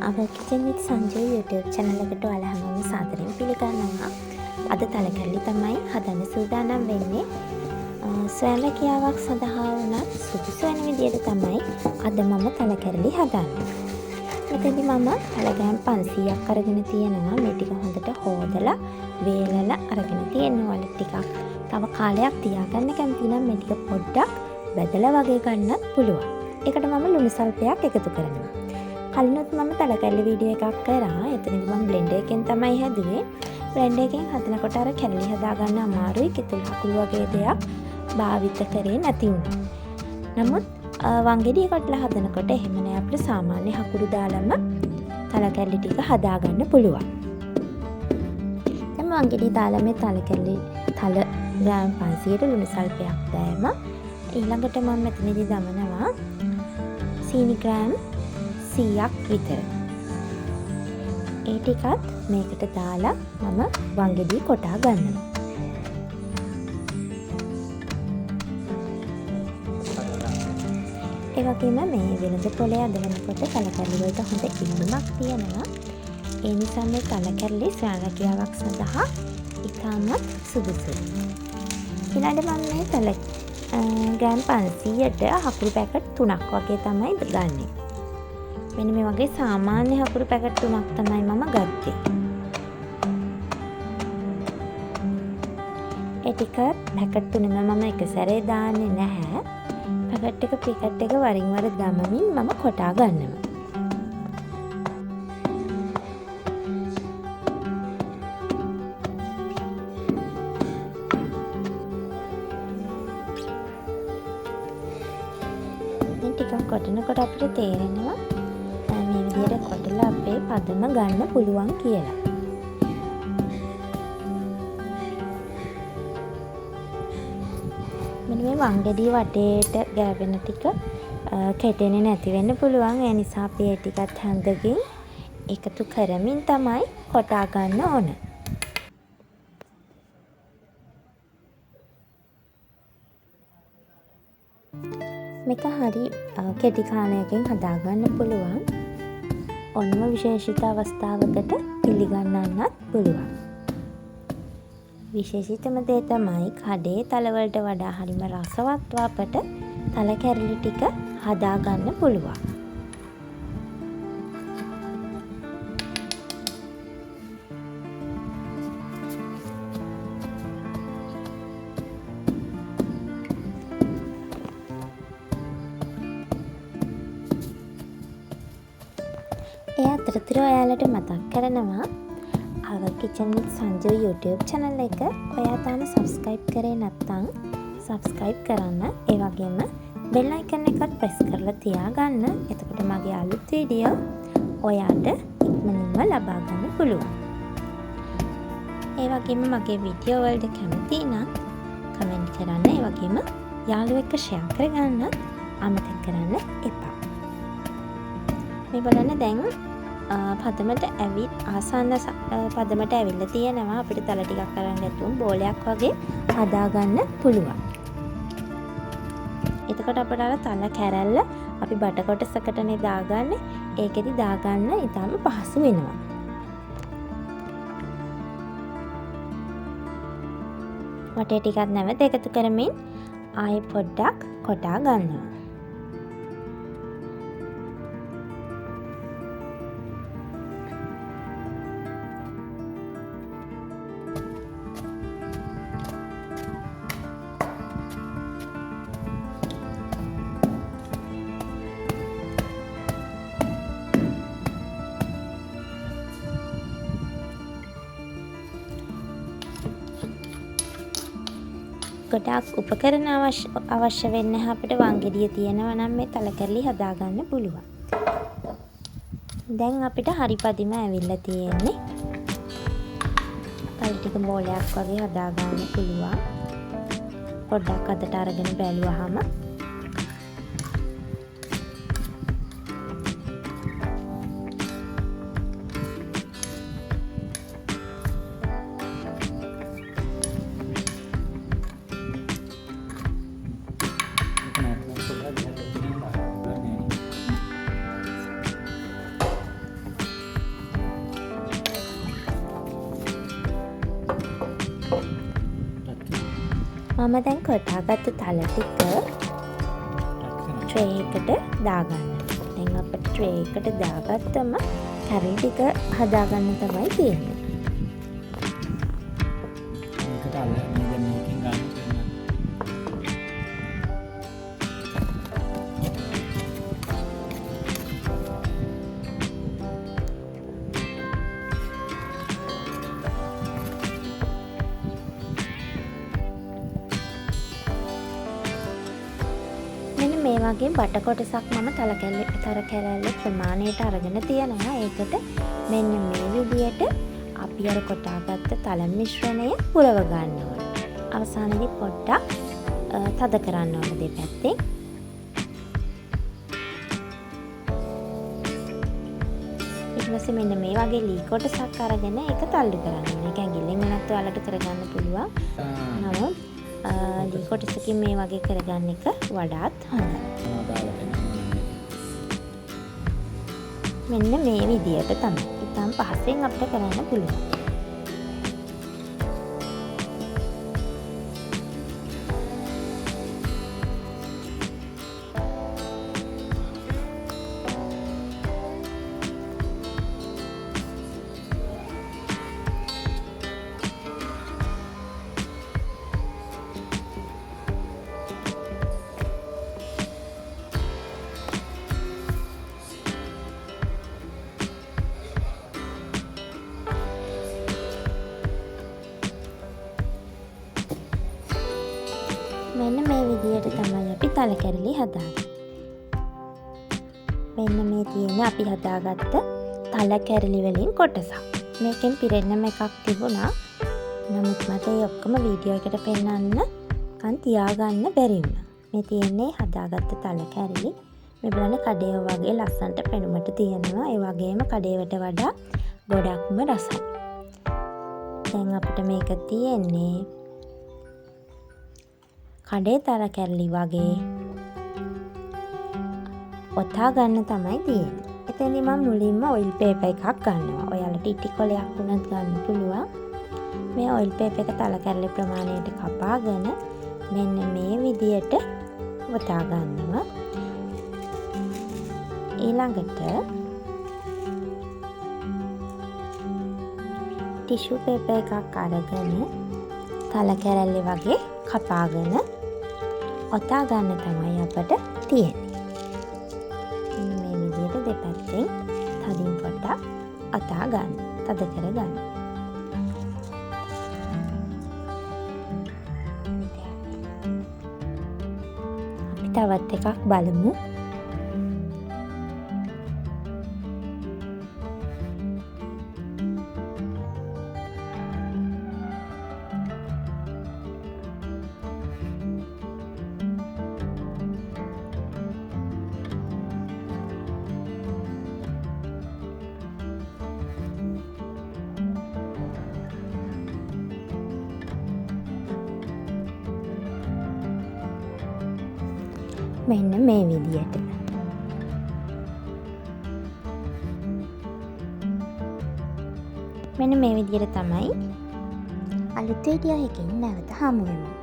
our kitchen with Sanju YouTube channel එකට ඔයාලා හැමෝම සාදරයෙන් පිළිගන්නවා. අද තලකැල්ලි තමයි හදන්න සූදානම් වෙන්නේ. සොයන කියාවක් සඳහා වුණත් සුදුසු වෙන විදිහට තමයි අද මම තලකැල්ලි හදන්නේ. මෙතනදී මම තලගෑම් 500ක් අරගෙන තියෙනවා. මේ ටික හොඳට හොදලා වේලලා අරගෙන තියෙනවා. ටිකක් තව කාලයක් තියාගන්න කැමති නම් මේ ටික පොඩ්ඩක් බෙදලා වගේ ගන්නත් පුළුවන්. ඒකට මම ලුණු සල්පයක් එකතු කරනවා. කලිනුත් මම තලකැල්ලි වීඩියෝ එකක් කරා. එතනදී මම බ්ලෙන්ඩර් එකෙන් තමයි හැදුවේ. බ්ලෙන්ඩර් එකෙන් හදනකොට අර කැල්ලි හදාගන්න අමාරුයි. කිතුල් හකුළු වගේ දෙයක් භාවිත කරේ නැති වුණා. නමුත් වංගෙඩිය කොටලා හදනකොට එහෙම නෑ, අපිට සාමාන්‍ය හකුරු දාලම තලකැල්ලි ටික හදාගන්න පුළුවන්. දැන් වංගෙඩිය දාලා මේ තලකැල්ලි තල ග්‍රෑම් 500ට ලුණු සල්පයක් දැම්මා. ඊළඟට මම මෙතනදී දමනවා සීනි ග්‍රෑම් 100ක් විතර. ඒ ටිකත් මේකට දාලා මම වංගෙඩිය කොටා ගන්නවා. ඒ වගේම මේ වෙළඳ පොලේ අදවනකොට තලකැල්ලි වලට හොඳ ඉල්ලුමක් තියෙනවා. ඒ නිසා මේ තලකැල්ලි ශ්‍රාවකියාවක් සඳහා ඉතාමත් සුදුසුයි. ඊළඟට මම මේ ග්‍රෑම් 500ට හකුරු පැකට් 3ක් වගේ තමයි ගන්නෙ. මෙන්න මේ වගේ සාමාන්‍ය හකුරු පැකට් 3ක් තමයි මම ගත්තේ. ඒ ටික පැකට් 3ම මම එක සැරේ දාන්නේ නැහැ. පැකට් එක වරින් වර දමමින් මම කොටා ගන්නවා. දැන් ටිකක් කොටනකොට අපිට තේරෙනවා මේ විදිහට කොටලා අපේ පදම ගන්න පුළුවන් කියලා. මෙන්න මේ වංගෙඩිය වටේට ගෑවෙන ටික කැටෙන්නේ නැති වෙන්න පුළුවන්. ඒ නිසා අපි ඒ ටිකත් හැන්දකින් එකතු කරමින් තමයි කොටා ගන්න ඕන. මේක හරි කෙටි කාලයකින් හදාගන්න පුළුවන්. ඔන්නම විශේෂිත අවස්ථාවකට පිළිගන්නන්නත් පුළුවන්. විශේෂිතම දේ තමයි කඩේ තලවලට වඩා හරිම රසවත්ව අපට තලකැරලි ටික හදාගන්න පුළුවන්. ඒ අතරතුර ඔයාලට මතක් කරනවා our kitchen with Sanju YouTube channel එක ඔයා තාම subscribe කරේ නැත්නම් subscribe කරන්න. ඒ වගේම bell icon එකත් press කරලා තියාගන්න. එතකොට මගේ අලුත් වීඩියෝ ඔයාට ඉක්මනින්ම ලබා ගන්න පුළුවන්. ඒ වගේම මගේ වීඩියෝ වලට කැමති නම් comment කරන්න. ඒ වගේම යාළුවෙක් එක්ක share කරගන්න අමතක කරන්න එපා. මේ බලන්න දැන් පදමට ආසන්න පදමට ඇවිල්ලා තියෙනවා. අපිට තල ටිකක් අරන් ගත්තොත් බෝලයක් වගේ හදාගන්න පුළුවන්. එතකොට අපිට අර තල කැරැල්ල අපි බට කොටසකටනේ දාගන්නේ. ඒකෙදි දාගන්න ඉතාම පහසු වෙනවා. වටේ ටිකක් නැවත එකතු කරමින් ආයෙ පොඩ්ඩක් කොටා ගන්නවා. ගොඩාක් උපකරණ අවශ්‍ය වෙන්නේ අපිට වංගෙඩිය තියෙනවා නම් මේ තලකැරලි හදාගන්න පුළුවන්. දැන් අපිට හරි පදිම ඇවිල්ලා තියෙන්නේ. තල ටික බෝලයක් වගේ හදාගන්න පුළුවන්. පොඩ්ඩක් අතට අරගෙන බැලුවාම මම දැන් කොටාගත්ත තල ටික ට්‍රේ එකට දාගන්න. දැන් අපිට ට්‍රේ එකට දාගත්තම කැරලි ටික හදාගන්න තමයි තියෙන්නේ. මේකට අල්ලන්නේ දැන් මේකෙන් ගන්න කරනවා. මෙන්න මේ වගේ බට කොටසක් මම තර කැරැල්ල ප්‍රමාණයට අරගෙන තියෙනවා. ඒකට මෙන්න මේ විදියට අපි අර කොටාගත්ත තල මිශ්‍රණය පුරව ගන්න ඕන. අවසානයේදී පොඩ්ඩක් තද කරන්න ඕන දෙපැත්තෙන්. ඊට පස්සේ මෙන්න මේ වගේ ලී කොටසක් අරගෙන ඒක තල්ලු කරන්න ඕන. ඒක ඇඟිල්ලෙන් වෙනත් ඔයාලට කරගන්න පුළුවන්. නමුත් ලී කොටසකින් මේ වගේ කරගන්න එක වඩාත් හොඳයි. මෙන්න මේ විදියට තමයි. ඉතාම පහසෙන් අපිට කරන්න පුළුවන්. මෙන්න මේ විදියට තමයි අපි තල කැරලි හදාගන්නේ. මෙන්න මේ තියෙන අපි හදාගත්ත තල කැරලි වලින් කොටසක්. මේකෙන් පිරෙන්නම එකක් තිබුණා. නමුත් මට ඒ ඔක්කොම වීඩියෝ එකට පෙන්නන්න තියාගන්න බැරි වුණා. මේ තියෙන්නේ හදාගත්ත තල කැරලි. මේ බලන්න කඩේව වගේ ලස්සනට පෙනුමට තියෙනවා. ඒ වගේම කඩේවට වඩා ගොඩක්ම රසයි. දැන් අපිට මේක තියෙන්නේ කඩේ තල කැරලි වගේ ඔතා ගන්න තමයි තියෙන්නේ. එතෙන්දි මම මුලින්ම ඔයිල් පේපර් එකක් ගන්නවා. ඔයාලට ඉටි කොලයක් වුණත් ගන්න පුළුවන්. මේ ඔයිල් පේපර් එක තල කැරලි ප්‍රමාණයට කපාගෙන මෙන්න මේ විදියට ඔතා ගන්නවා. ඊළඟට ටිෂු පේපර් එකක් අරගෙන තල කැරලි වගේ කපාගෙන ඔතා ගන්න තමයි අපට තියෙන්නේ. මේ විදිහට දෙපැත්තෙන් තදින් පොඩ්ඩක් ඔතා ගන්න. තද කරගන්න. අපි තවත් එකක් බලමු. මෙන්න මේ විදියට. මෙන්න මේ විදියට තමයි. අලුත් වීඩියෝ එකකින් නැවත හමු වෙමු.